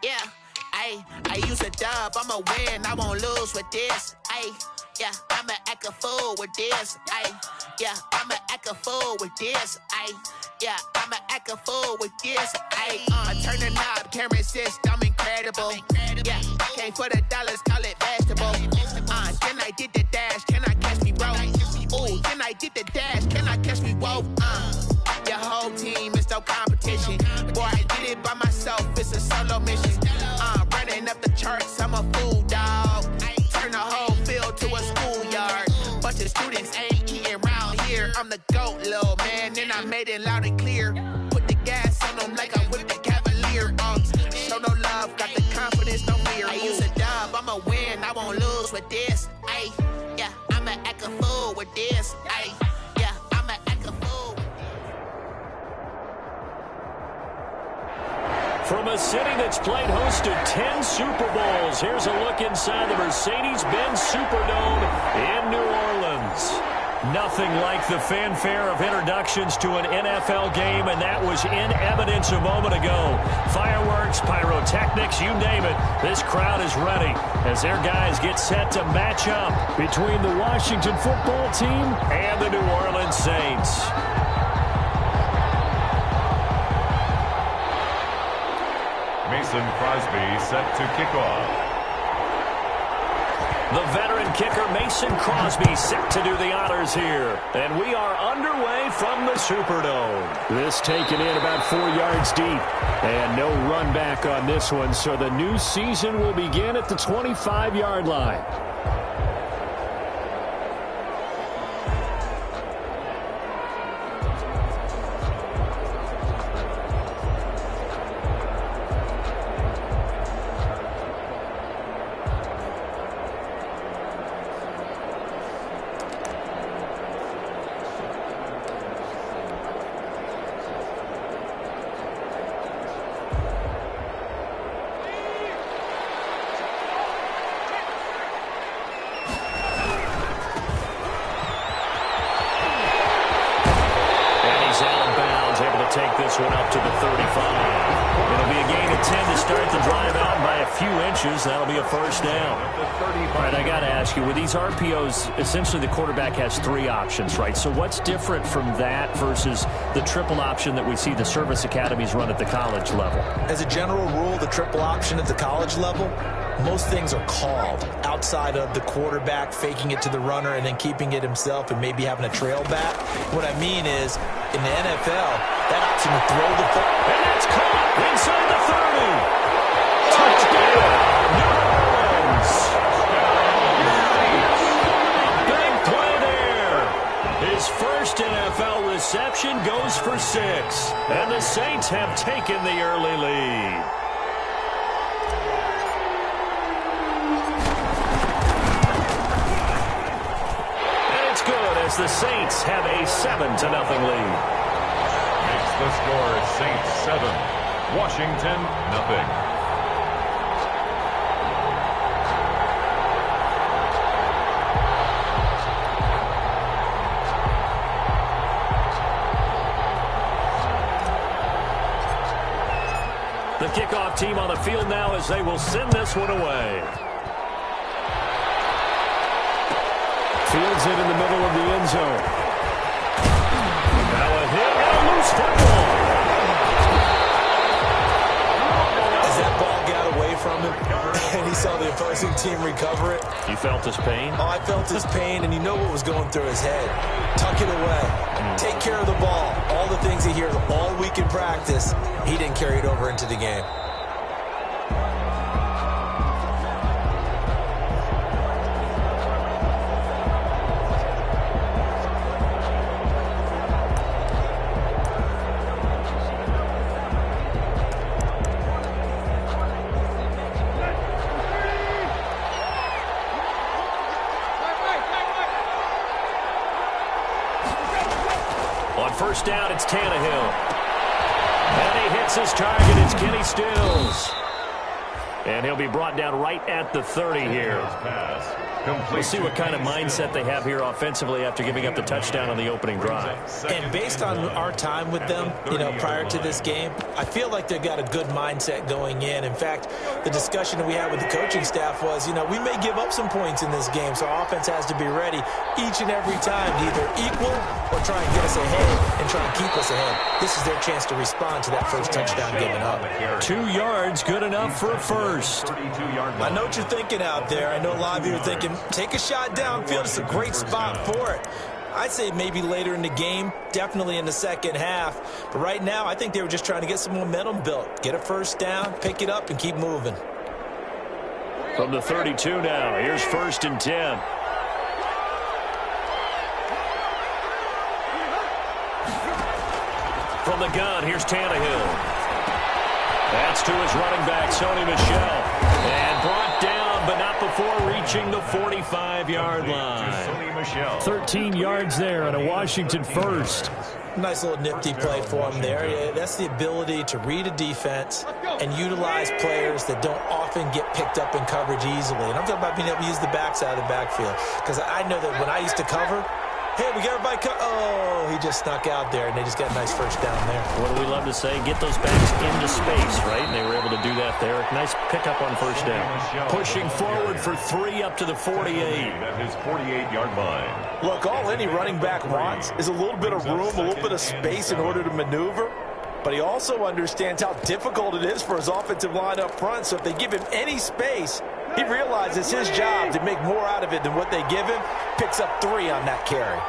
yeah. I use a dub, I'ma win, I won't lose with this. Yeah, I'ma act a fool with this. Yeah, I'ma act a fool with this. Yeah, I'ma act a fool with this. Turn the knob, camera assist, I'm incredible. Yeah, came for the dollars, call it vegetable. Then I did the dash, can I catch me, bro? Ooh, then I did the dash, can I catch me, whoa? Your whole team is no competition. Boy, I did it by myself, it's a solo mission. Running up the charts, I'm a fool, dog. Turn the whole field to a schoolyard. Bunch of students ain't eating round here. I'm the GOAT, little man, and I made it loud and clear. Put the gas on them like I whipped the Cavalier. Show no love, got the confidence, no fear. I use a dub, I'ma win, I won't lose with this. Yeah, I'ma act a fool with this. Yeah, I'ma act a fool. From a city that's played host to 10 Super Bowls, here's a look inside the Mercedes-Benz Superdome in New Orleans. Nothing like the fanfare of introductions to an NFL game, and that was in evidence a moment ago. Fireworks, pyrotechnics, you name it. This crowd is ready as their guys get set to match up between the Washington football team and the New Orleans Saints. Mason Crosby set to kick off. The veteran kicker Mason Crosby set to do the honors here. And we are underway from the Superdome. This taken in about 4 yards deep. And no run back on this one, so the new season will begin at the 25-yard line. Take this one up to the 35. It'll be a gain of 10 to start the drive out by a few inches. That'll be a first down. All right, I got to ask you, with these RPOs, essentially the quarterback has 3 options, right? So what's different from that versus the triple option that we see the service academies run at the college level? As a general rule, the triple option at the college level, most things are called outside of the quarterback faking it to the runner and then keeping it himself and maybe having a trail back. What I mean is, in the NFL, that option to throw the football. And that's caught inside the 30. Touchdown, New Orleans. Big play there. His first NFL reception goes for 6. And the Saints have taken the early lead. As the Saints have a 7-0 lead. Makes the score Saints 7, Washington 0. The kickoff team on the field now as they will send this one away. Fields it in the middle of the end zone. Now a hit and a loose football. As that ball got away from him and he saw the opposing team recover it. You felt his pain? Oh, I felt his pain, and you know what was going through his head. Tuck it away. Take care of the ball. All the things he hears all week in practice, he didn't carry it over into the game. First down, it's Tannehill. And he hits his target. It's Kenny Stills. And he'll be brought down right at the 30 here. Pass. We'll see what kind of mindset they have here offensively after giving up the touchdown on the opening drive. And based on our time with them, prior to this game, I feel like they've got a good mindset going in. In fact, the discussion that we had with the coaching staff was, we may give up some points in this game, so our offense has to be ready each and every time to either equal or try and get us ahead and try and keep us ahead. This is their chance to respond to that first touchdown given up. 2 yards, good enough for a first. I know what you're thinking out there. I know a lot of you are thinking, take a shot downfield. It's a great spot for it. I'd say maybe later in the game, definitely in the second half. But right now, I think they were just trying to get some momentum built. Get a first down, pick it up, and keep moving. From the 32 now, here's 1st and 10. From the gun, here's Tannehill. That's to his running back, Sony Michel. And brought down, but not before reaching the 45-yard line. 13 yards there and a Washington first. Nice little nifty play for him there. Yeah, that's the ability to read a defense and utilize players that don't often get picked up in coverage easily. And I'm talking about being able to use the backside of the backfield. Because I know that when I used to cover, hey, we got everybody oh, he just snuck out there, and they just got a nice first down there. What do we love to say? Get those backs into space, right? And they were able to do that there. Nice pickup on first down. Pushing forward for 3 up to the 48. At his 48-yard line. Look, all any running back wants is a little bit of room, a little bit of space in order to maneuver. But he also understands how difficult it is for his offensive line up front. So if they give him any space, he realizes his job to make more out of it than what they give him. Picks up 3 on that carry.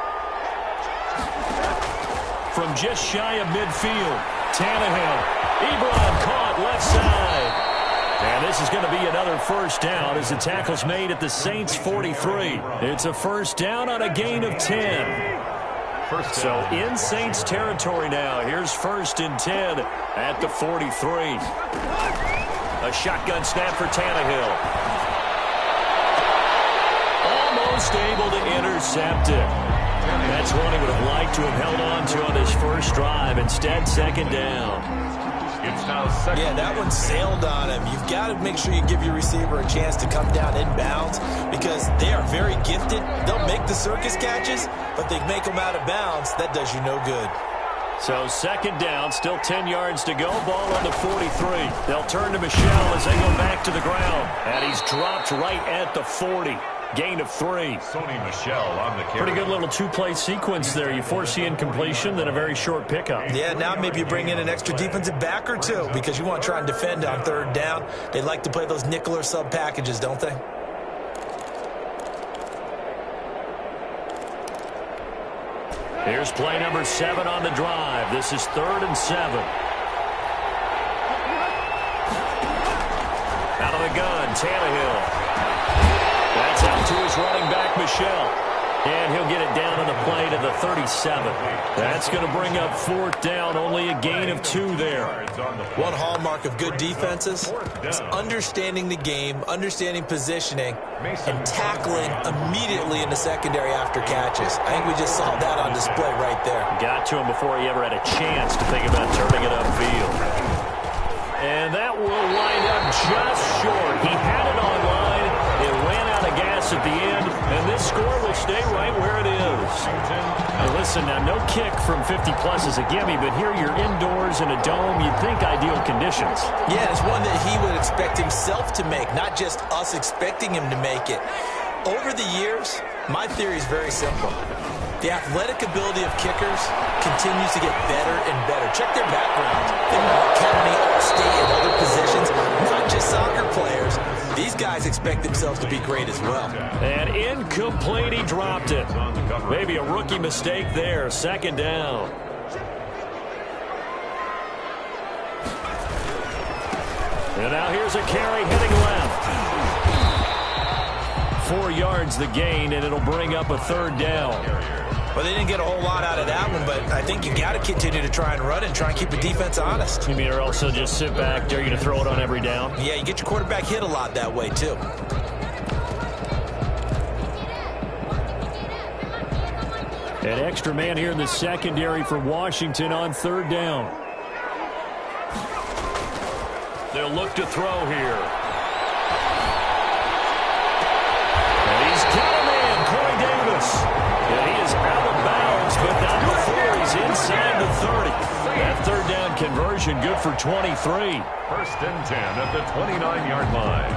From just shy of midfield, Tannehill. Ebron caught left side. And this is going to be another first down as the tackle's made at the Saints' 43. It's a first down on a gain of 10. So in Saints territory now. Here's 1st and 10 at the 43. A shotgun snap for Tannehill. Almost able to intercept it. That's one he would have liked to have held on to on his first drive. Instead, 2nd down. It's now 2nd. Yeah, that one sailed on him. You've got to make sure you give your receiver a chance to come down inbounds because they are very gifted. They'll make the circus catches, but they make them out of bounds. That does you no good. So 2nd down, still 10 yards to go. Ball on the 43. They'll turn to Michel as they go back to the ground. And he's dropped right at the 40. Gain of 3. Sony Michel on the carry. Pretty good little 2-play sequence there. You force the incompletion, then a very short pickup. Yeah, now maybe you bring in an extra defensive back or 2 because you want to try and defend on 3rd down. They like to play those nickel or sub packages, don't they? Here's play number 7 on the drive. This is 3rd and 7. Out of the gun, Tannehill. That's out to his running back, Michel. And he'll get it down on the play to the 37. That's going to bring up 4th down, only a gain of 2 there. One hallmark of good defenses is understanding the game, understanding positioning, and tackling immediately in the secondary after catches. I think we just saw that on display right there. Got to him before he ever had a chance to think about turning it upfield. And that will wind up just short. He had it on line. It ran out of gas at the end, and this score will stay right where it is. Now listen, now no kick from 50-plus is a gimme, but here you're indoors in a dome. You'd think ideal conditions. Yeah, it's one that he would expect himself to make, not just us expecting him to make it. Over the years, my theory is very simple. The athletic ability of kickers continues to get better and better. Check their background. They've been County, All-State, and other positions, not just soccer players. These guys expect themselves to be great as well. And incomplete, he dropped it. Maybe a rookie mistake there. 2nd down. And now here's a carry heading left. 4 yards the gain, and it'll bring up a 3rd down. Well, they didn't get a whole lot out of that one, but I think you got to continue to try and run and try and keep the defense honest. You mean or also just sit back, dare you to throw it on every down? Yeah, you get your quarterback hit a lot that way, too. An extra man here in the secondary for Washington on 3rd down. They'll look to throw here. And he's Got him in, Corey Davis. And he is out of bounds, but not before he's inside the 30. That third down conversion good for 23. First and 10 at the 29-yard line.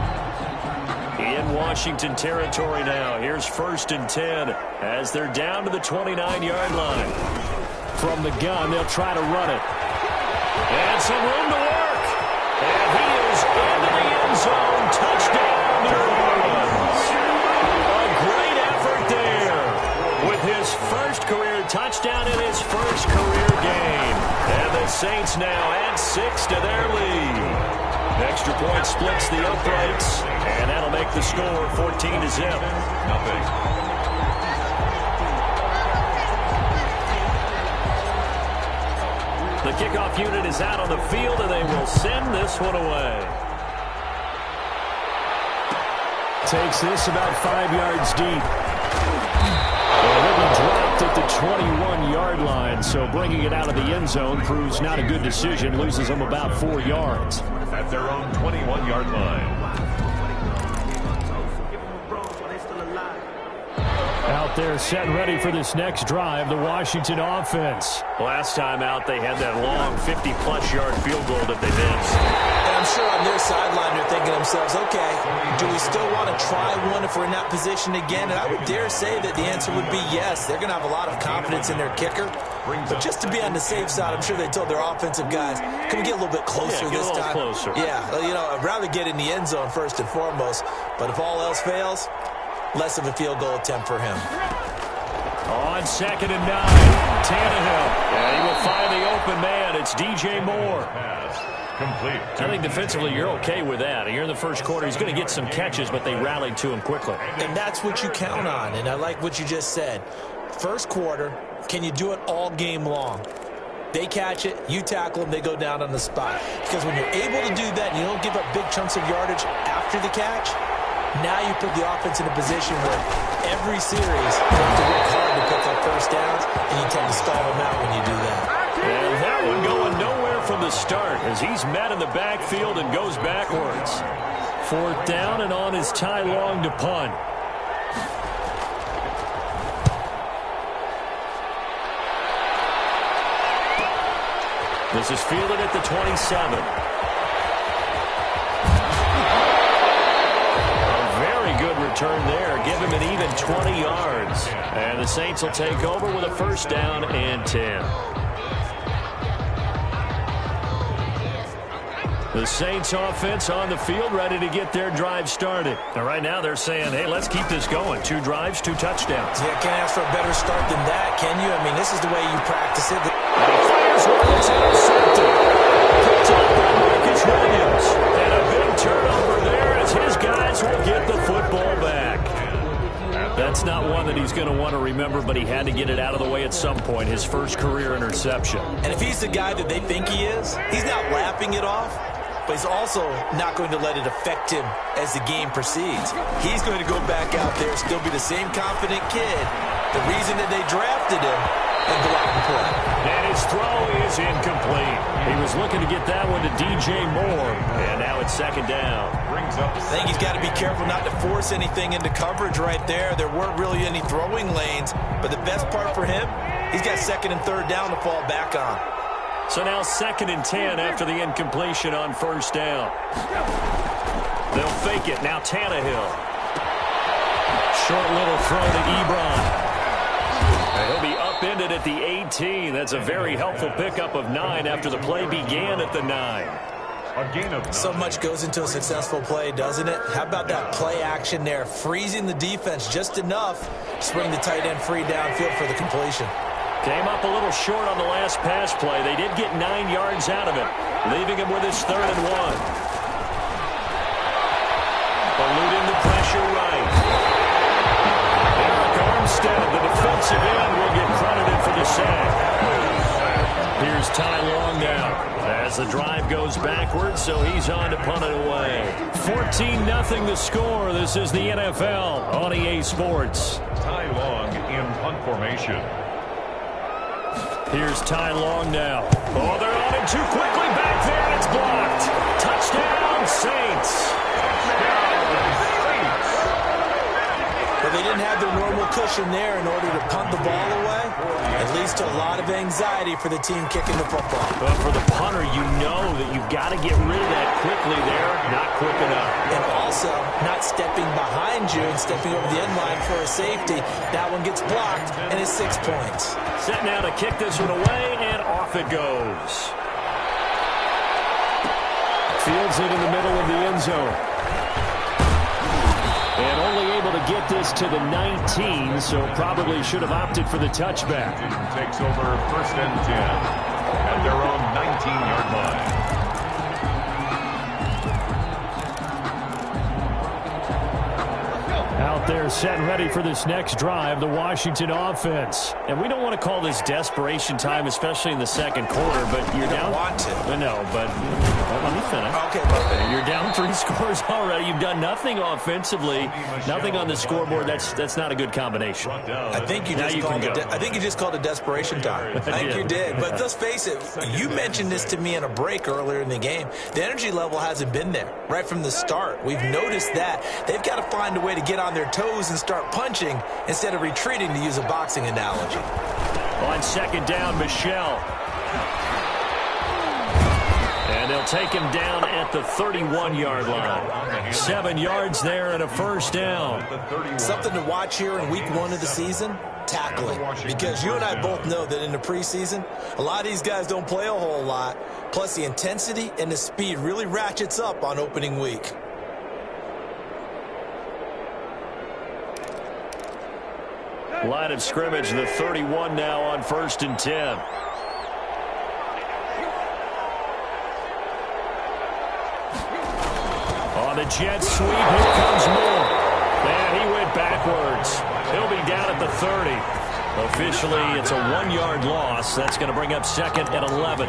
In Washington territory now. Here's first and 10 as they're down to the 29-yard line. From the gun, they'll try to run it. And some room to work. And he is into the end zone. Touchdown, New Orleans. A great effort there with his first career touchdown in his first career game. And the Saints now add 6 to their lead. Extra point splits the uprights, and that'll make the score 14-0. Nothing. The kickoff unit is out on the field, and they will send this one away. Takes this about 5 yards deep. And it'll be dropped at the 21-yard line, so bringing it out of the end zone proves not a good decision. Loses them about 4 yards. At their own 21-yard line. Out there set and ready for this next drive, the Washington offense. Last time out, they had that long 50-plus yard field goal that they missed. And I'm sure on their sideline they're thinking to themselves, okay, do we still want to try one if we're in that position again? And I would dare say that the answer would be yes. They're going to have a lot of confidence in their kicker. But just to be on the safe side, I'm sure they told their offensive guys, can we get a little bit closer this time? Closer. Yeah, you know, I'd rather get in the end zone first and foremost. But if all else fails, less of a field goal attempt for him. On second and 9, Tannehill. And he will find the open man. It's DJ Moore. Complete. I think defensively you're okay with that. You're in the first quarter. He's going to get some catches, but they rallied to him quickly. And that's what you count on. And I like what you just said. First quarter, can you do it all game long? They catch it, you tackle them, they go down on the spot. Because when you're able to do that and you don't give up big chunks of yardage after the catch, now you put the offense in a position where every series you have to work hard to pick up first downs, and you tend to stall them out when you do that. And that one going nowhere from the start as he's met in the backfield and goes backwards. Fourth down and on his Ty Long to punt. This is fielded at the 27. A very good return there. Give him an even 20 yards. And the Saints will take over with a first down and 10. The Saints offense on the field ready to get their drive started. And right now they're saying, hey, let's keep this going. 2 drives, 2 touchdowns. Yeah, can't ask for a better start than that, can you? I mean, this is the way you practice it. And he fires one that's intercepted. Picked up by Marcus Williams. And a big turnover there as his guys will get the football back. That's not one that he's going to want to remember, but he had to get it out of the way at some point, his first career interception. And if he's the guy that they think he is, he's not lapping it off. But he's also not going to let it affect him as the game proceeds. He's going to go back out there, still be the same confident kid, the reason that they drafted him, and go out and play. And his throw is incomplete. He was looking to get that one to DJ Moore, and now it's second down. Brings up. I think he's got to be careful not to force anything into coverage right there. There weren't really any throwing lanes, but the best part for him, he's got second and third down to fall back on. So now second and 10 after the incompletion on first down. They'll fake it. Now Tannehill. Short little throw to Ebron. And he'll be upended at the 18. That's a very helpful pickup of 9 after the play began at the 9. A gain of 9. So much goes into a successful play, doesn't it? How about that play action there, freezing the defense just enough to bring the tight end free downfield for the completion. Came up a little short on the last pass play. They did get 9 yards out of it, leaving him with his third and 1. Eluding the pressure right. Eric Armstead, the defensive end, will get credited for the sack. Here's Ty Long now as the drive goes backwards, so he's on to punt it away. 14-0 the score. This is the NFL on EA Sports. Ty Long in punt formation. Here's Ty Long now. Oh, they're on him too quickly. Back there, it's blocked. Touchdown, Saints. But they didn't cushion there in order to punt the ball away. It leads to a lot of anxiety for the team kicking the football. But for the punter, you know that you've got to get rid of that quickly there. Not quick enough. And also, not stepping behind you and stepping over the end line for a safety. That one gets blocked, and it's 6 points. Set now to kick this one away, and off it goes. Fields it in the middle of the end zone. And only able to get this to the 19, so probably should have opted for the touchback. Takes over 1st and 10 at their own 19-yard line. Out there set and ready for this next drive, the Washington offense. And we don't want to call this desperation time, especially in the second quarter, but you're down. Want to. No, but let me finish. Okay, You're down 3 scores already. You've done nothing offensively, nothing on the scoreboard. That's not a good combination. I think you just called it desperation time. I think you did. But let's face it, you mentioned this to me in a break earlier in the game. The energy level hasn't been there right from the start. We've noticed that. They've got to find a way to get on their toes and start punching instead of retreating, to use a boxing analogy. On second down, Michelle. And they'll take him down at the 31-yard line. 7 yards there and a first down. Something to watch here in week 1 of the season, tackling. Because you and I both know that in the preseason, a lot of these guys don't play a whole lot. Plus the intensity and the speed really ratchets up on opening week. Line of scrimmage, the 31 now on 1st and 10. On the jet sweep, here comes Moore. And he went backwards. He'll be down at the 30. Officially, it's a 1-yard loss. That's going to bring up second and 11.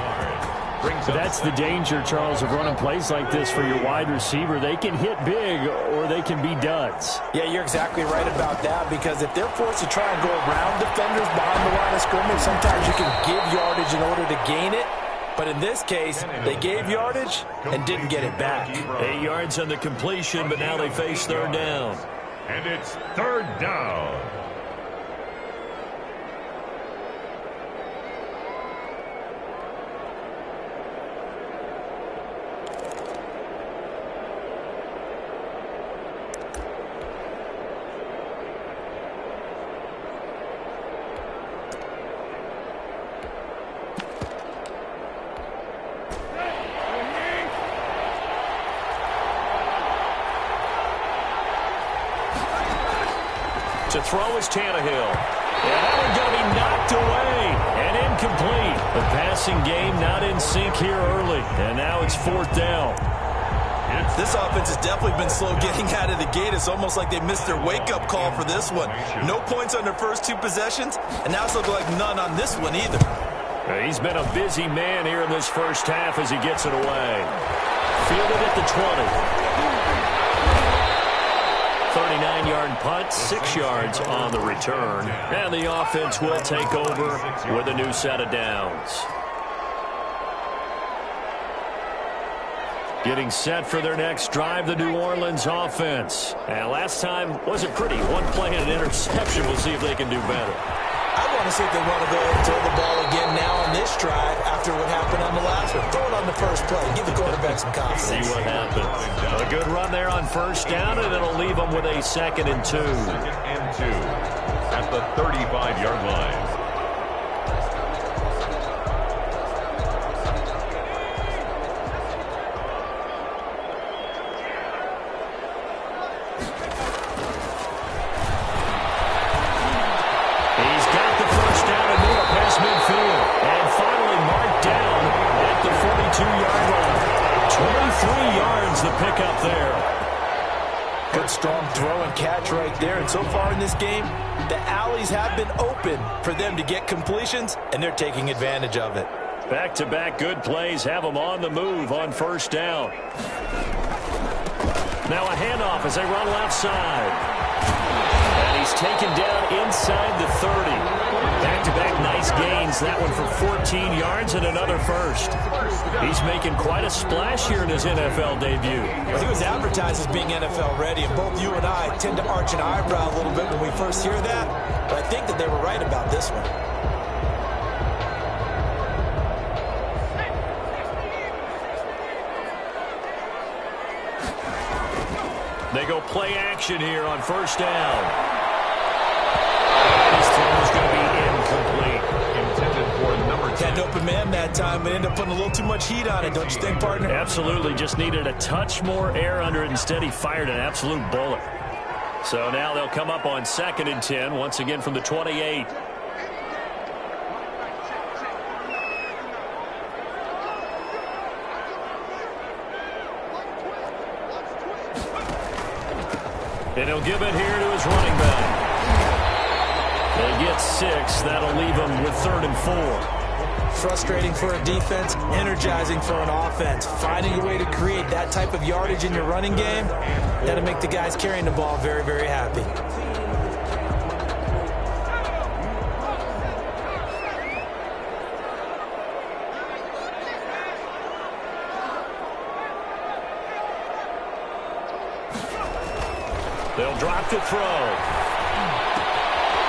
But that's the danger, Charles, of running plays like this for your wide receiver. They can hit big or they can be duds. Yeah, you're exactly right about that, because if they're forced to try and go around defenders behind the line of scrimmage, sometimes you can give yardage in order to gain it. But in this case, they gave yardage and didn't get it back. 8 yards on the completion, but now they face third down. And it's 3rd down. To throw is Tannehill. And that one's going to be knocked away and incomplete. The passing game not in sync here early. And now it's 4th down. This offense has definitely been slow getting out of the gate. It's almost like they missed their wake-up call for this one. No points on their first 2 possessions, and now it's looking like none on this one either. He's been a busy man here in this first half as he gets it away. Fielded at the 20. 39-yard punt, 6 yards on the return. And the offense will take over with a new set of downs. Getting set for their next drive, the New Orleans offense. And last time wasn't pretty. 1 play and an interception. We'll see if they can do better. I want to see if they want to go ahead and throw the ball again now on this drive after what happened on the last one. Throw it on the first play. Give the quarterback some confidence. See what happens. A good run there on first down, and it'll leave them with a 2nd and 2. 2nd and 2 at the 35-yard line. Pickup there. Good strong throw and catch right there. And so far in this game, the alleys have been open for them to get completions, and they're taking advantage of it. Back-to-back good plays have them on the move on first down. Now a handoff as they run left side. And he's taken down inside the 30. Back-to-back nice gains. That one for 14 yards and another first. He's making quite a splash here in his NFL debut. Well, he was advertised as being NFL ready, and both you and I tend to arch an eyebrow a little bit when we first hear that, but I think that they were right about this one. They go play action here on first down. This throw is going to be incomplete. Intended for number 10. Had an open man that time, but ended up putting a little too much heat on it, don't you think, partner? Absolutely. Just needed a touch more air under it. Instead, he fired an absolute bullet. So now they'll come up on 2nd and 10, once again from the 28. And he'll give it here to his running back. They get 6. That'll leave him with 3rd and 4. Frustrating for a defense, energizing for an offense. Finding a way to create that type of yardage in your running game, that'll make the guys carrying the ball very, very happy. They'll drop the throw.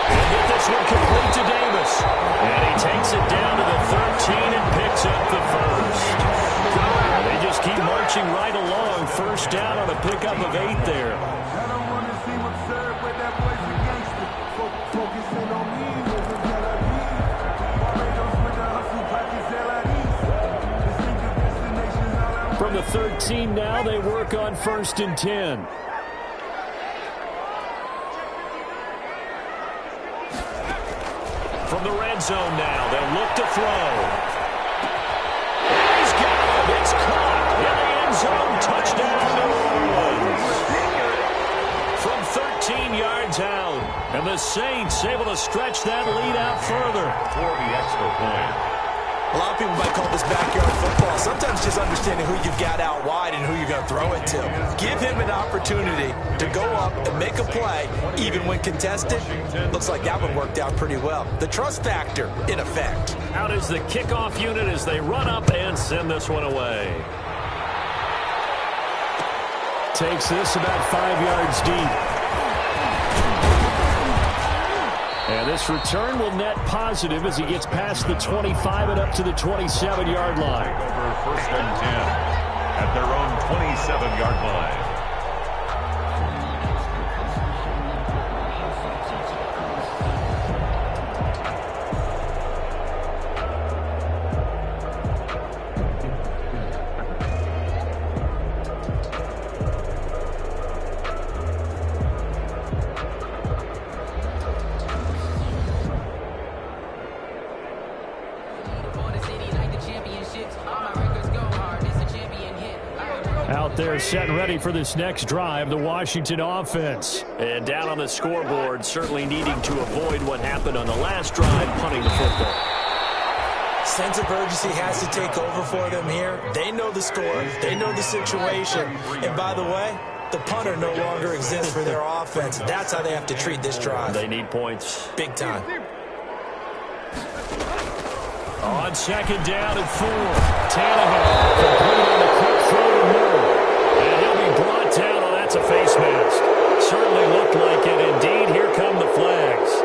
And get this one complete to Davis. And he takes it down to the 13 and picks up the first. They just keep marching right along. First down on a pickup of 8 there. From the 13 now, they work on 1st and 10. From the red zone now, they'll look to throw. And he's got it. It's caught in the end zone. Touchdown, New Orleans. From 13 yards out. And the Saints able to stretch that lead out further. For the extra point. A lot of people might call this backyard football. Sometimes just understanding who you've got out wide and who you're going to throw it to. Give him an opportunity to go up and make a play, even when contested. Looks like that one worked out pretty well. The trust factor, in effect. Out is the kickoff unit as they run up and send this one away. Takes this about 5 yards deep. And this return will net positive as he gets past the 25 and up to the 27-yard line. Over 1st and 10 at their own 27-yard line. They're set and ready for this next drive, the Washington offense. And down on the scoreboard, certainly needing to avoid what happened on the last drive, punting the football. Sense of urgency has to take over for them here. They know the score. They know the situation. And by the way, the punter no longer exists for their offense. That's how they have to treat this drive. They need points. Big time. On 2nd down and 4. Tannehill complete on the quick throw to Moore. And he'll be brought down. Oh, that's a face mask. Certainly looked like it. Indeed, here come the flags.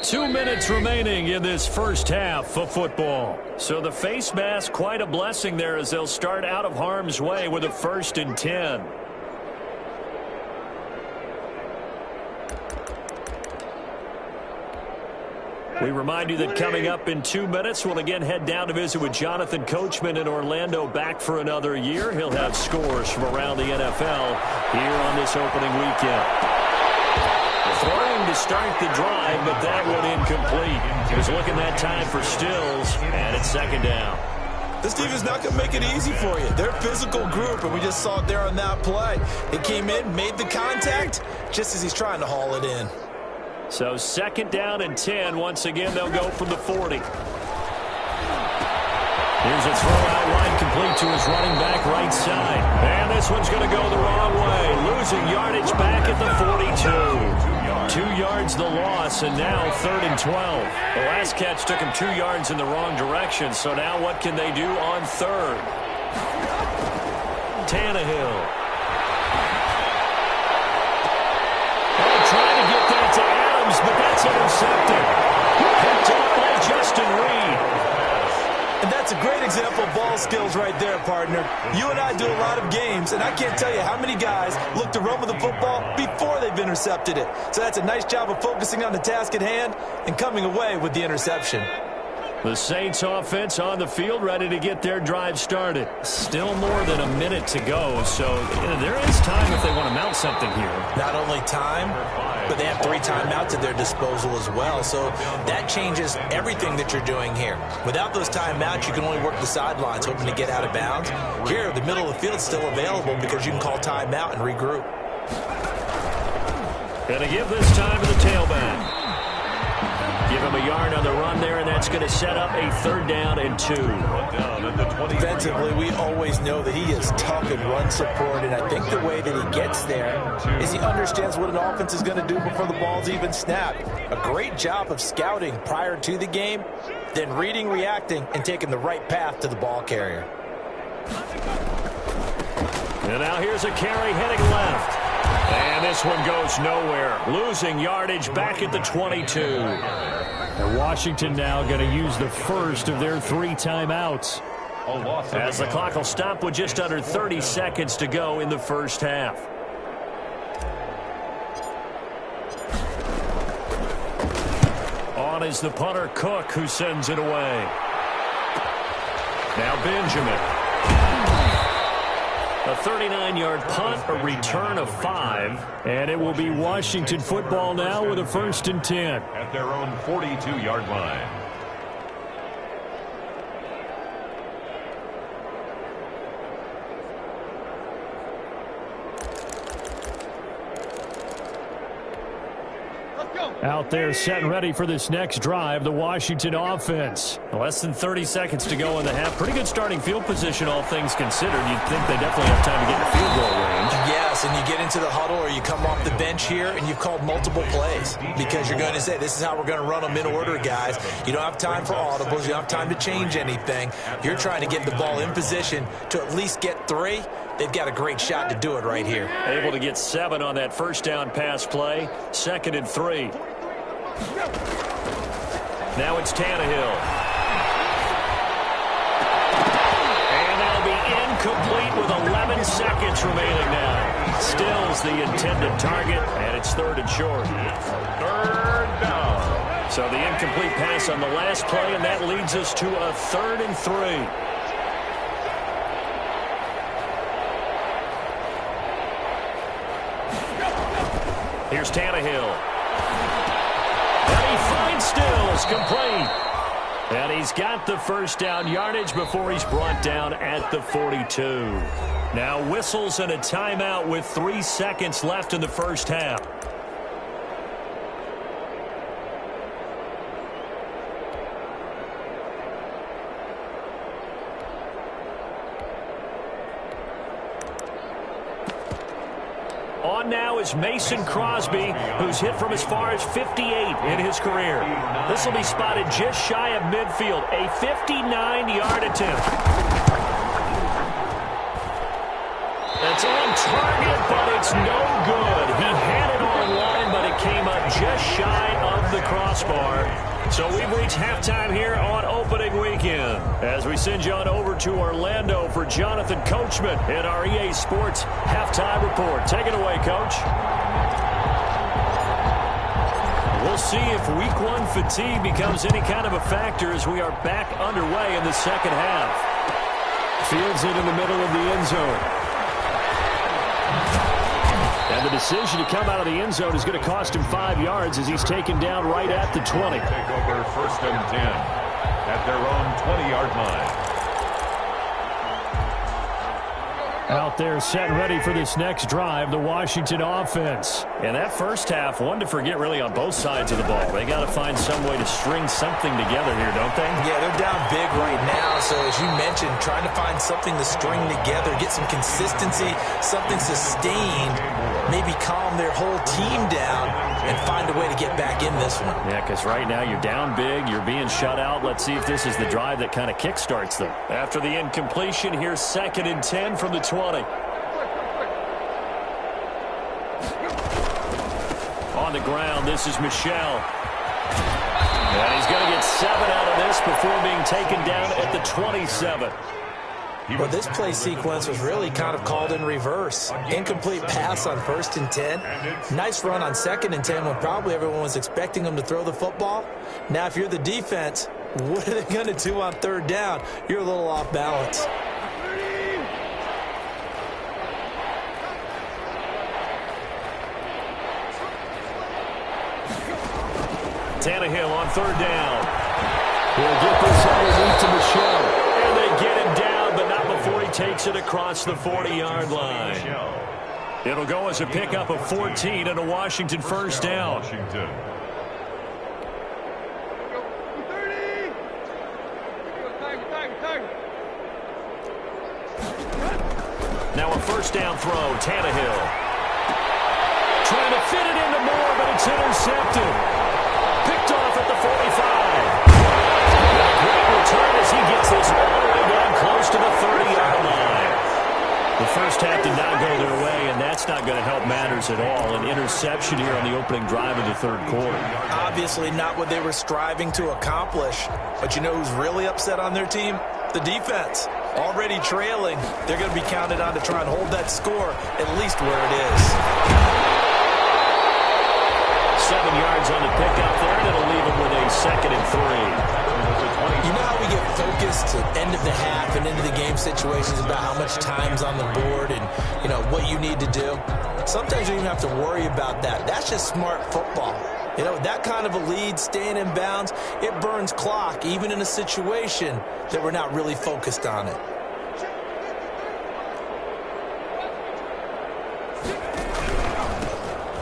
Two minutes remaining in this first half of football. So the face mask, quite a blessing there as they'll start out of harm's way with a 1st and 10. We remind you that coming up in 2 minutes, we'll again head down to visit with Jonathan Coachman in Orlando, back for another year. He'll have scores from around the NFL here on this opening weekend. Throwing to start the drive, but that one incomplete. He was looking that time for Stills, and it's 2nd down. This defense not going to make it easy for you. They're a physical group, and we just saw it there on that play. It came in, made the contact, just as he's trying to haul it in. So 2nd down and 10. Once again, they'll go from the 40. Here's a throw out wide, complete to his running back right side. And this one's going to go the wrong way. Losing yardage back at the 42. 2 yards the loss, and now 3rd and 12. The last catch took him 2 yards in the wrong direction, so now what can they do on 3rd? Tannehill. Trying to get that to Adams, but that's intercepted. Picked up by Justin Reed. And that's a great example of ball skills right there, partner. You and I do a lot of games, and I can't tell you how many guys look to run with the football before they've intercepted it. So that's a nice job of focusing on the task at hand and coming away with the interception. The Saints offense on the field, ready to get their drive started. Still more than a minute to go, so there is time if they want to mount something here. Not only time, but they have 3 timeouts at their disposal as well, so that changes everything that you're doing here. Without those timeouts, you can only work the sidelines, hoping to get out of bounds. Here, the middle of the field is still available because you can call timeout and regroup. Gonna give this time to the tailback. Give him a yard on the run there, and that's going to set up a 3rd down and 2. Defensively, we always know that he is tough in run support, and I think the way that he gets there is he understands what an offense is going to do before the ball's even snapped. A great job of scouting prior to the game, then reading, reacting, and taking the right path to the ball carrier. And now here's a carry heading left. And this one goes nowhere. Losing yardage back at the 22. And Washington now going to use the first of their 3 timeouts. As the clock will stop with just under 30 seconds to go in the first half. On is the punter, Cook, who sends it away. Now Benjamin. A 39-yard punt, a return of 5. And it will be Washington football now with a 1st and 10. At their own 42-yard line. Out there set and ready for this next drive, the Washington offense. Less than 30 seconds to go in the half. Pretty good starting field position, all things considered. You'd think they definitely have time to get in the field goal range. Yes, and you get into the huddle or you come off the bench here and you've called multiple plays because you're going to say, this is how we're going to run them in order, guys. You don't have time for audibles. You don't have time to change anything. You're trying to get the ball in position to at least get 3. They've got a great shot to do it right here. Able to get 7 on that 1st down pass play. 2nd and 3. Now it's Tannehill. And that'll be incomplete with 11 seconds remaining now. Stills the intended target, and it's 3rd and short. 3rd down. So the incomplete pass on the last play, and that leads us to a 3rd and 3. Here's Tannehill. And he finds Stills, complete. And he's got the 1st down yardage before he's brought down at the 42. Now whistles and a timeout with 3 seconds left in the first half. On now is Mason Crosby, who's hit from as far as 58 in his career. This will be spotted just shy of midfield, a 59-yard attempt. It's on target, but it's no good. He had it on line, but it came up just shy of the crossbar. So we've reached halftime here on opening weekend as we send you on over to Orlando for Jonathan Coachman in our EA Sports halftime report. Take it away, Coach. We'll see if Week 1 fatigue becomes any kind of a factor as we are back underway in the second half. Fields it in the middle of the end zone. And the decision to come out of the end zone is going to cost him 5 yards as he's taken down right at the 20. Take over 1st and 10 at their own 20-yard line. Out there set and ready for this next drive, the Washington offense. And that first half, one to forget really on both sides of the ball. They got to find some way to string something together here, don't they? Yeah, they're down big right now. So as you mentioned, trying to find something to string together, get some consistency, something sustained, maybe calm their whole team down and find a way to get back in this one. Yeah, because right now you're down big, you're being shut out. Let's see if this is the drive that kind of kickstarts them. After the incompletion, here's 2nd and 10 from the 20. On the ground, this is Michel. And he's going to get 7 out of this before being taken down at the 27. Well, this play sequence was really kind of called in reverse. Incomplete pass on 1st and 10. Nice run on 2nd and 10 when probably everyone was expecting them to throw the football. Now, if you're the defense, what are they going to do on 3rd down? You're a little off balance. Tannehill on 3rd down. He'll get this underneath to Michel. And they get him down, but not before he takes it across the 40-yard line. It'll go as a pickup of 14 and a Washington 1st down. Now a 1st down throw, Tannehill. Trying to fit it into Moore, but it's intercepted. Picked off at the 45. A great return as he gets this all the way down close to the 30-yard line. The first half did not go their way, and that's not going to help matters at all. An interception here on the opening drive of the 3rd quarter. Obviously not what they were striving to accomplish. But you know who's really upset on their team? The defense. Already trailing. They're going to be counted on to try and hold that score at least where it is. 7 yards on the pickup there, and it'll leave him with a 2nd and 3. You know how we get focused at end of the half and into the game situations about how much time's on the board and, you know, what you need to do? Sometimes you don't even have to worry about that. That's just smart football. You know, that kind of a lead, staying in bounds, it burns clock, even in a situation that we're not really focused on it.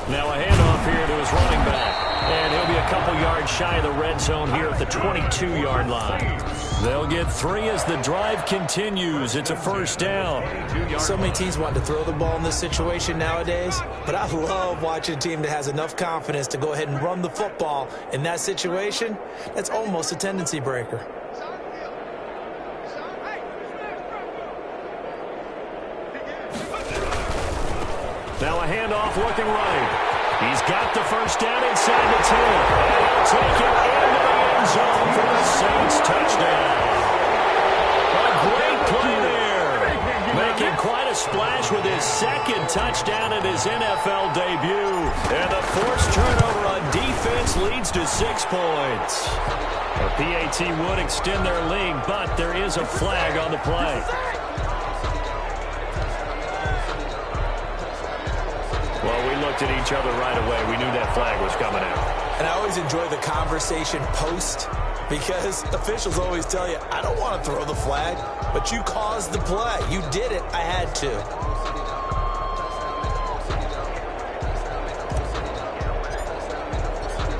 Now a handoff here to his running back. And he'll be a couple yards shy of the red zone here at the 22-yard line. They'll get 3 as the drive continues. It's a 1st down. So many teams want to throw the ball in this situation nowadays, but I love watching a team that has enough confidence to go ahead and run the football in that situation. That's almost a tendency breaker. Now a handoff looking right. He's got the 1st down inside the 10. And he'll take it into the end zone for the Saints touchdown. A great play there. Making quite a splash with his 2nd touchdown in his NFL debut. And the forced turnover on defense leads to 6 points. A PAT would extend their lead, but there is a flag on the play. Well, we looked at each other right away. We knew that flag was coming out. And I always enjoy the conversation post because officials always tell you, I don't want to throw the flag, but you caused the play. You did it. I had to.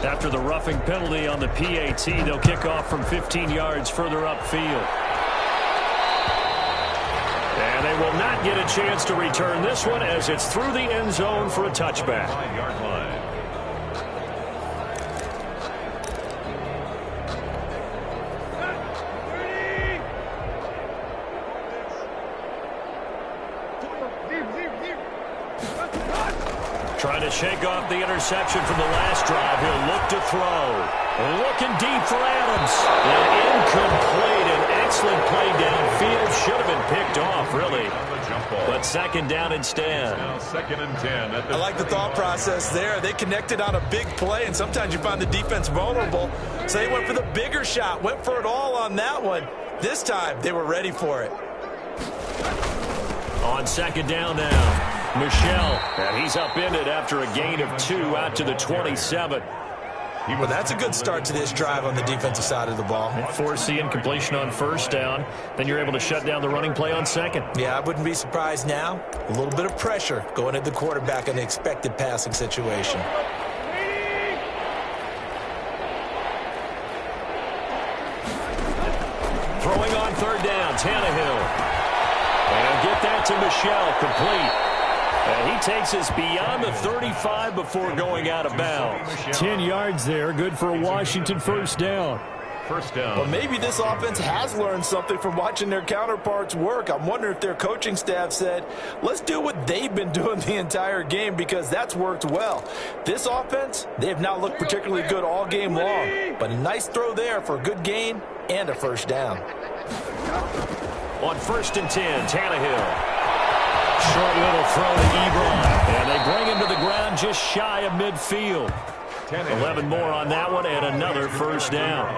After the roughing penalty on the PAT, they'll kick off from 15 yards further upfield. And they will not get a chance to return this one as it's through the end zone for a touchback. 5-yard line. Trying to shake off the interception from the last drive. He'll look to throw. Looking deep for Adams. And incomplete. An excellent play downfield. Should have been picked off, really. But 2nd down instead. Now 2nd and 10. I like the thought process there. They connected on a big play, and sometimes you find the defense vulnerable. So they went for the bigger shot, went for it all on that one. This time, they were ready for it. On 2nd down now, Michel. And he's upended after a gain of 2 out to the 27. Well, that's a good start to this drive on the defensive side of the ball. Forcing incompletion on first down. Then you're able to shut down the running play on second. Yeah, I wouldn't be surprised now. A little bit of pressure going at the quarterback in the expected passing situation. Throwing on third down, Tannehill. And get that to Michel, complete. And he takes us beyond the 35 before going out of bounds. 10 yards there, good for a Washington first down. First down. But maybe this offense has learned something from watching their counterparts work. I'm wondering if their coaching staff said, let's do what they've been doing the entire game, because that's worked well. This offense, they have not looked particularly good all game long. But a nice throw there for a good gain and a first down. On 1st and 10, Tannehill. Short little throw to Ebron. And they bring him to the ground just shy of midfield. 11 more on that one and another first down.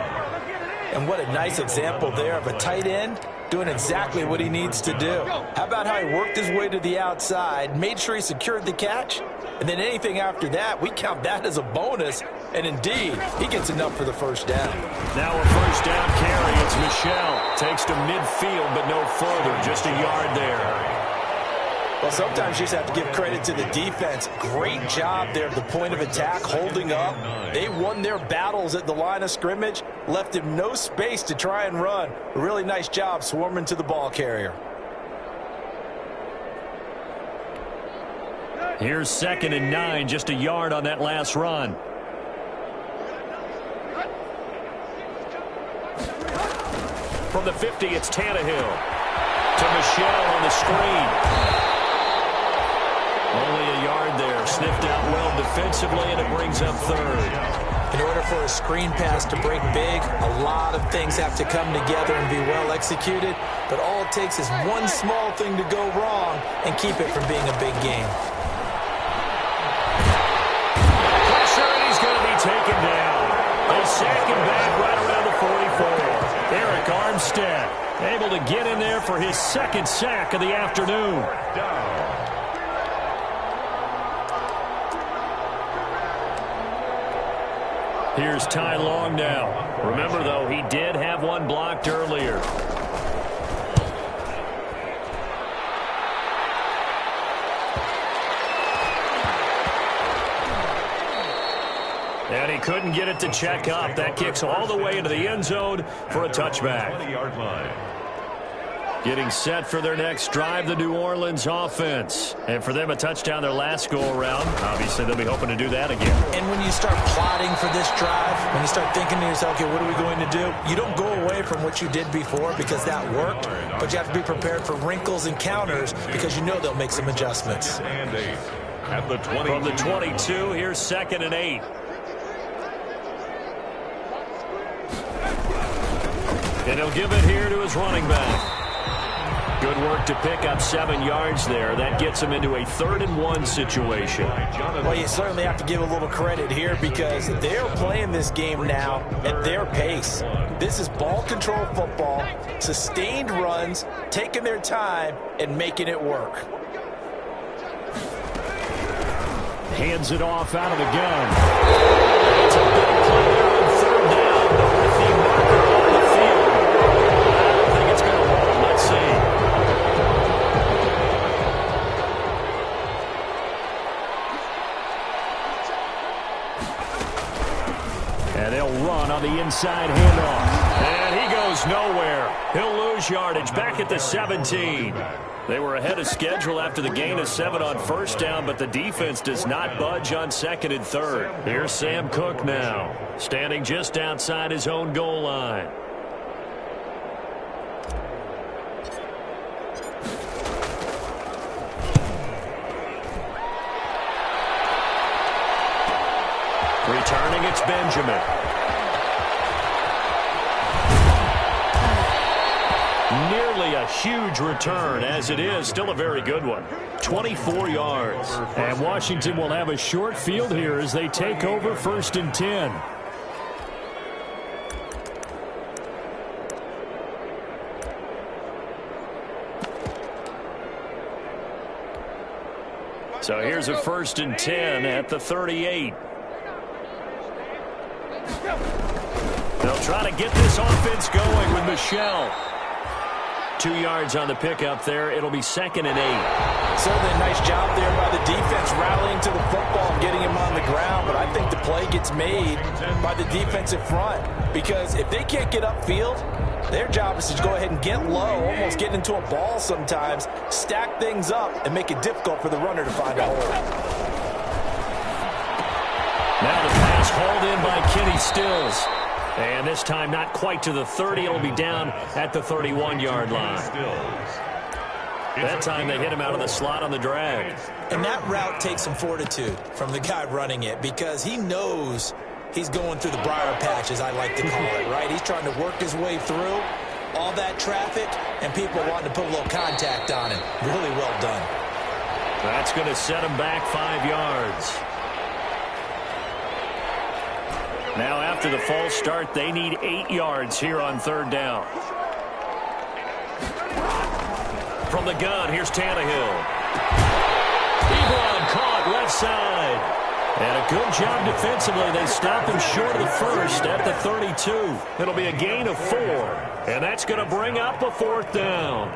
And what a nice example there of a tight end doing exactly what he needs to do. How about how he worked his way to the outside, made sure he secured the catch, and then anything after that, we count that as a bonus. And indeed, he gets enough for the first down. Now a first down carry. It's Michel. Takes to midfield, but no further. Just a yard there. Well, sometimes you just have to give credit to the defense. Great job there at the point of attack, holding up. They won their battles at the line of scrimmage, left him no space to try and run. A really nice job swarming to the ball carrier. Here's 2nd and 9, just a yard on that last run. From the 50, it's Tannehill. To Michel on the screen. Only a yard there. Sniffed out well defensively, and it brings up third. In order for a screen pass to break big, a lot of things have to come together and be well executed. But all it takes is one small thing to go wrong and keep it from being a big game. Pressure, and he's going to be taken down. They sack him back right around the 44. Eric Armstead able to get in there for his 2nd sack of the afternoon. Here's Ty Long now. Remember, though, he did have one blocked earlier. And he couldn't get it to check up. That kicks all the way into the end zone for a touchback. 20-yard line. Getting set for their next drive, the New Orleans offense. And for them, a touchdown their last go-around. Obviously, they'll be hoping to do that again. And when you start plotting for this drive, when you start thinking to yourself, okay, what are we going to do? You don't go away from what you did before because that worked, but you have to be prepared for wrinkles and counters because you know they'll make some adjustments. And 8 at the 22. From the 22, here's 2nd and 8. And he'll give it here to his running back. Good work to pick up 7 yards there. That gets him into a 3rd and 1 situation. Well, you certainly have to give a little credit here because they're playing this game now at their pace. This is ball control football, sustained runs, taking their time, and making it work. Hands it off out of the gun. It's a big play there on 3rd down, but with the marker on the field, I don't think it's going to hold. Let's see. And they'll run on the inside handoff. And he goes nowhere. He'll lose yardage back at the 17. They were ahead of schedule after the gain of 7 on first down, but the defense does not budge on 2nd and 3rd. Here's Sam Cook now, standing just outside his own goal line. Returning, it's Benjamin. Nearly a huge return, as it is still a very good one. 24 yards. And Washington will have a short field here as they take over 1st and 10. So here's a 1st and 10 at the 38. They'll try to get this offense going with Michelle. 2 yards on the pickup there. It'll be 2nd and 8. Certainly a nice job there by the defense rallying to the football and getting him on the ground. But I think the play gets made by the defensive front. Because if they can't get upfield, their job is to go ahead and get low, almost get into a ball sometimes, stack things up, and make it difficult for the runner to find a hole. Now the pass hauled in by Kenny Stills. And this time not quite to the 30. It'll be down at the 31-yard line. That time they hit him out of the slot on the drag. And that route takes some fortitude from the guy running it because he knows he's going through the briar patch, as I like to call it, right? He's trying to work his way through all that traffic and people wanting to put a little contact on him. Really well done. That's going to set him back 5 yards. Now after the false start, they need 8 yards here on 3rd down. From the gun, here's Tannehill. Ebron caught left side. And a good job defensively. They stop him short of the first at the 32. It'll be a gain of 4. And that's going to bring up a 4th down.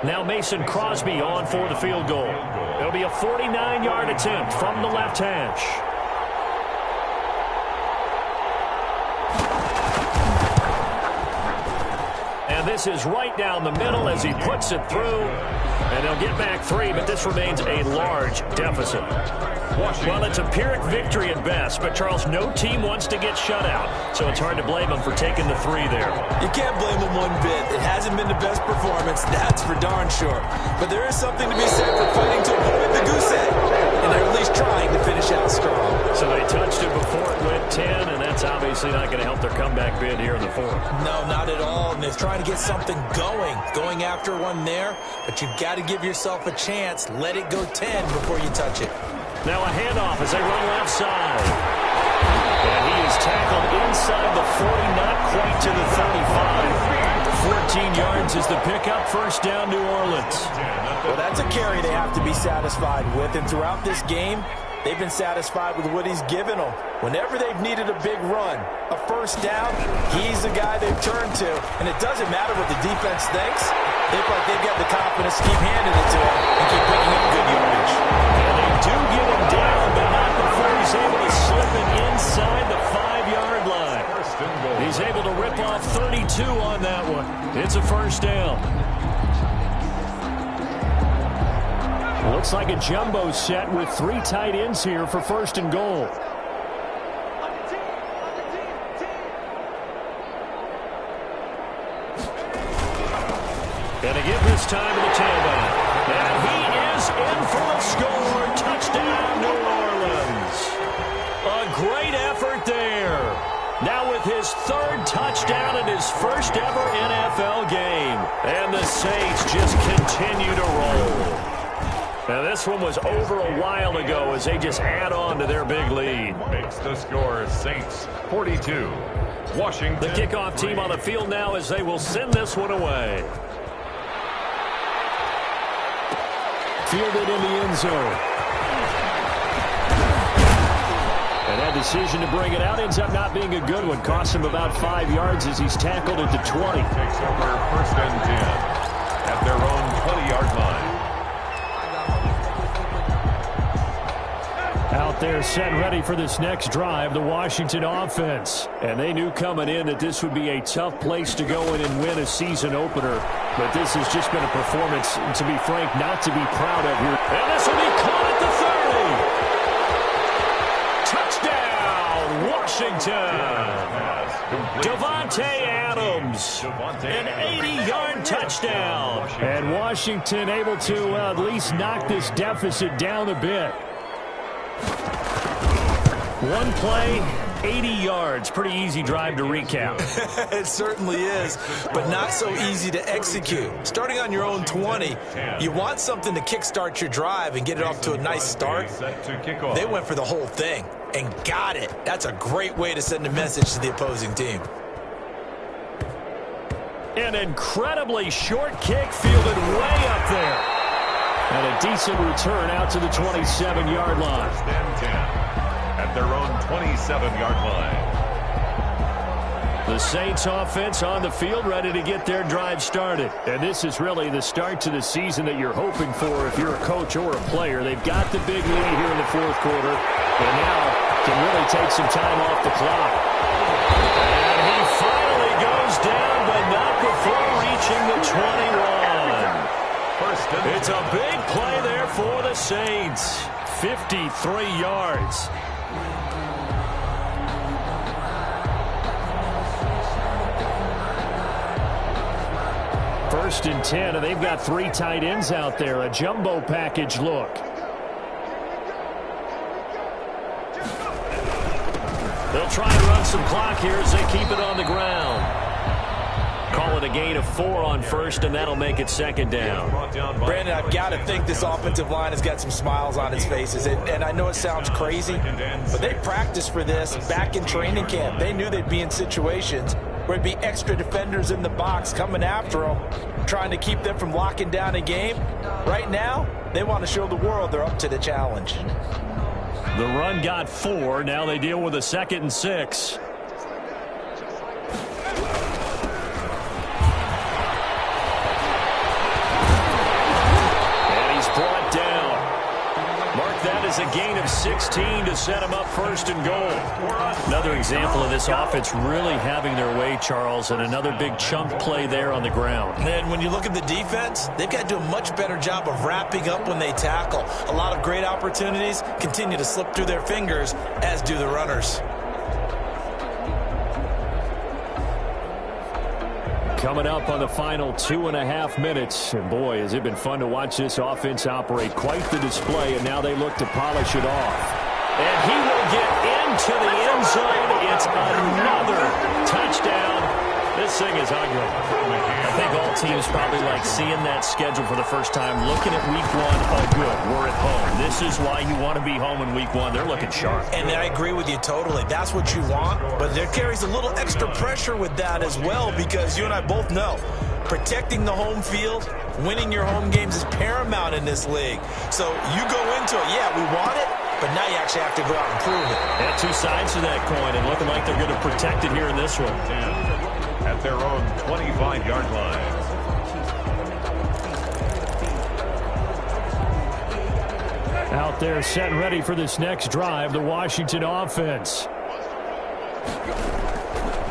Now Mason Crosby on for the field goal. It'll be a 49-yard attempt from the left hash. And this is right down the middle as he puts it through. And they'll get back 3, but this remains a large deficit. Well, it's a Pyrrhic victory at best, but, Charles, no team wants to get shut out, so it's hard to blame them for taking the 3 there. You can't blame them one bit. It hasn't been the best performance, that's for darn sure. But there is something to be said for fighting to avoid the goose egg, and they're at least trying to finish out strong. So they touched it before it went 10, and that's obviously not going to help their comeback bid here in the 4th. No, not at all, and they're trying to get something going after one there, but you've got to give yourself a chance. Let it go 10 before you touch it. Now a handoff as they run left side. And he is tackled inside the 40, not quite to the 35. 14 yards is the pickup. 1st down, New Orleans. Well, that's a carry they have to be satisfied with. And throughout this game, they've been satisfied with what he's given them. Whenever they've needed a big run, a 1st down, he's the guy they've turned to. And it doesn't matter what the defense thinks. They look like they've got the confidence to keep handing it to him and keep picking up good yardage. And they do get him down, but not before he's able to slip it inside the 5-yard line. He's able to rip off 32 on that one. It's a 1st down. Looks like a jumbo set with 3 tight ends here for 1st and goal. And again this time to the tailback. And he is in for a score. Touchdown, New Orleans. A great effort there. Now with his 3rd touchdown in his 1st ever NFL game. And the Saints just continue to roll. Now this one was over a while ago as they just add on to their big lead. Makes the score Saints 42. Washington. The kickoff team on the field now as they will send this one away. Fielded in the end zone. And that decision to bring it out ends up not being a good one. Costs him about 5 yards as he's tackled at the 20. Takes over 1st and 10 at their own 20-yard line. Out there set ready for this next drive, the Washington offense. And they knew coming in that this would be a tough place to go in and win a season opener. But this has just been a performance, to be frank, not to be proud of here. And this will be caught at the 30. Touchdown, Washington. Davante Adams. An 80-yard touchdown. And Washington able to at least knock this deficit down a bit. One play, 80 yards. Pretty easy drive to recap. It certainly is, but not so easy to execute. Starting on your own 20, you want something to kickstart your drive and get it off to a nice start. They went for the whole thing and got it. That's a great way to send a message to the opposing team. An incredibly short kick fielded way up there. And a decent return out to the 27-yard line. First and 10 at their own 27-yard line. The Saints offense on the field, ready to get their drive started. And this is really the start to the season that you're hoping for if you're a coach or a player. They've got the big lead here in the fourth quarter, and now can really take some time off the clock. And he finally goes down, but not before reaching the 21. It's a big play there for the Saints. 53 yards. First and 10, and they've got 3 tight ends out there. A jumbo package look. They'll try and run some clock here as they keep it on the ground. Call it a gain of 4 on first, and that'll make it second down. Brandon, I've got to think this offensive line has got some smiles on its faces. And I know it sounds crazy, but they practiced for this back in training camp. They knew they'd be in situations where it'd be extra defenders in the box coming after them, trying to keep them from locking down a game. Right now, they want to show the world they're up to the challenge. The run got 4. Now they deal with a 2nd and 6. Is a gain of 16 to set him up first and goal. Another example of this offense really having their way, Charles, and another big chunk play there on the ground. And when you look at the defense, they've got to do a much better job of wrapping up when they tackle. A lot of great opportunities continue to slip through their fingers, as do the runners. Coming up on the final 2.5 minutes. And boy, has it been fun to watch this offense operate. Quite the display, and now they look to polish it off. And he will get into the end zone. It's another touchdown. This thing is ugly. I think all teams probably like seeing that schedule for the first time, looking at week 1. Oh, good, we're at home. This is why you want to be home in week 1. They're looking sharp. And I agree with you totally. That's what you want, but there carries a little extra pressure with that as well, because you and I both know protecting the home field, winning your home games is paramount in this league. So you go into it, yeah, we want it, but now you actually have to go out and prove it. Yeah, 2 sides to that coin, and looking like they're going to protect it here in this one. At their own 25-yard line. Out there set and ready for this next drive, the Washington offense.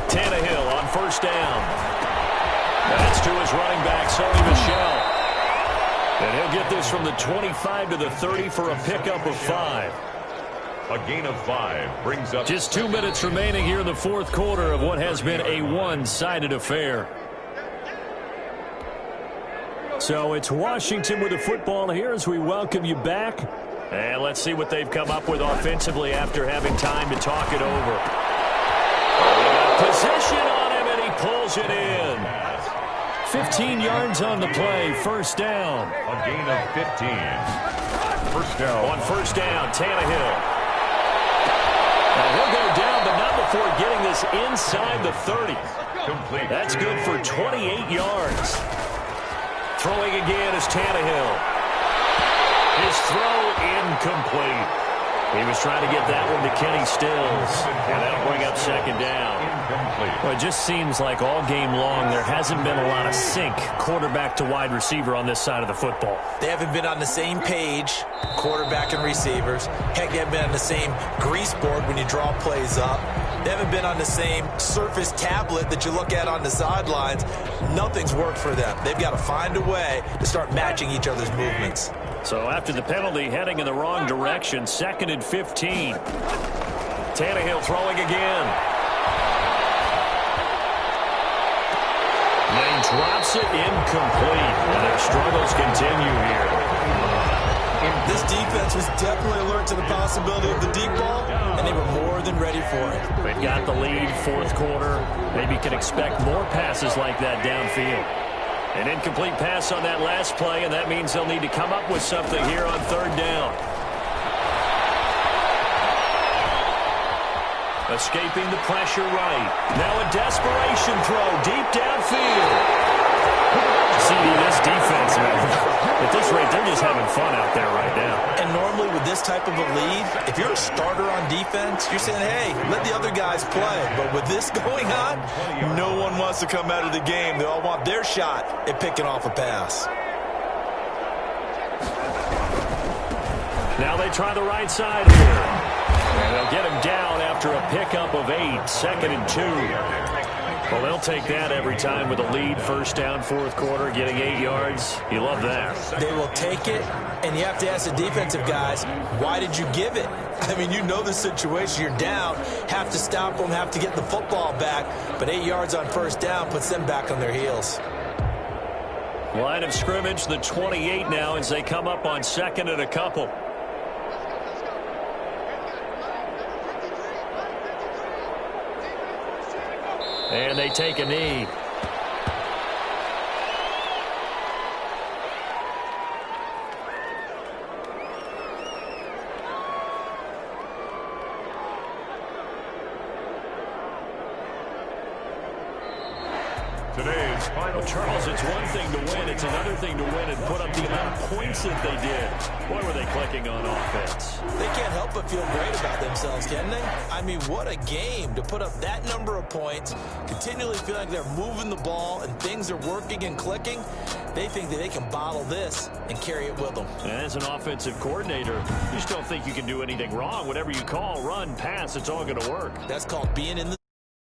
Tannehill on first down. That's to his running back, Sony Michel. And he'll get this from the 25 to the 30 for a pickup of 5. A gain of 5 brings up... Just 2 minutes remaining here in the fourth quarter of what has been a one-sided affair. So it's Washington with the football here as we welcome you back. And let's see what they've come up with offensively after having time to talk it over. Possession on him, and he pulls it in. 15 yards on the play, first down. A gain of 15. First down. On first down, Tannehill. Now he'll go down, but not before getting this inside the 30. Complete. That's good for 28 yards. Throwing again is Tannehill. His throw incomplete. He was trying to get that one to Kenny Stills, and that'll bring up second down. Well, it just seems like all game long there hasn't been a lot of sync quarterback to wide receiver on this side of the football. They haven't been on the same page, quarterback and receivers. Heck, they haven't been on the same grease board when you draw plays up. They haven't been on the same Surface tablet that you look at on the sidelines. Nothing's worked for them. They've got to find a way to start matching each other's movements. So after the penalty, heading in the wrong direction, 2nd and 15. Tannehill throwing again. And he drops it incomplete. And their struggles continue here. This defense was definitely alert to the possibility of the deep ball, and they were more than ready for it. They've got the lead, fourth quarter. Maybe can expect more passes like that downfield. An incomplete pass on that last play, and that means they'll need to come up with something here on third down. Escaping the pressure right. Now a desperation throw deep downfield. CD, this defense, man, at this rate, they're just having fun out there right now. And normally with this type of a lead, if you're a starter on defense, you're saying, hey, let the other guys play. But with this going on, no one wants to come out of the game. They all want their shot at picking off a pass. Now they try the right side here. And they'll get him down after a pickup of 8, 2nd and 2. Well, they'll take that every time with a lead. First down, fourth quarter, getting 8 yards. You love that. They will take it, and you have to ask the defensive guys, why did you give it? I mean, you know the situation. You're down, have to stop them, have to get the football back. But 8 yards on first down puts them back on their heels. Line of scrimmage, the 28 now as they come up on 2nd and a couple. And they take a knee. Today's final. Well, Charles, it's one thing to win. It's another thing to win and put up the amount of points that they did. Boy, were they clicking on offense. They can't help but feel great about themselves, can they? I mean, what a game to put up that number of points, continually feel like they're moving the ball and things are working and clicking. They think that they can bottle this and carry it with them. As an offensive coordinator, you just don't think you can do anything wrong. Whatever you call, run, pass, it's all going to work. That's called being in the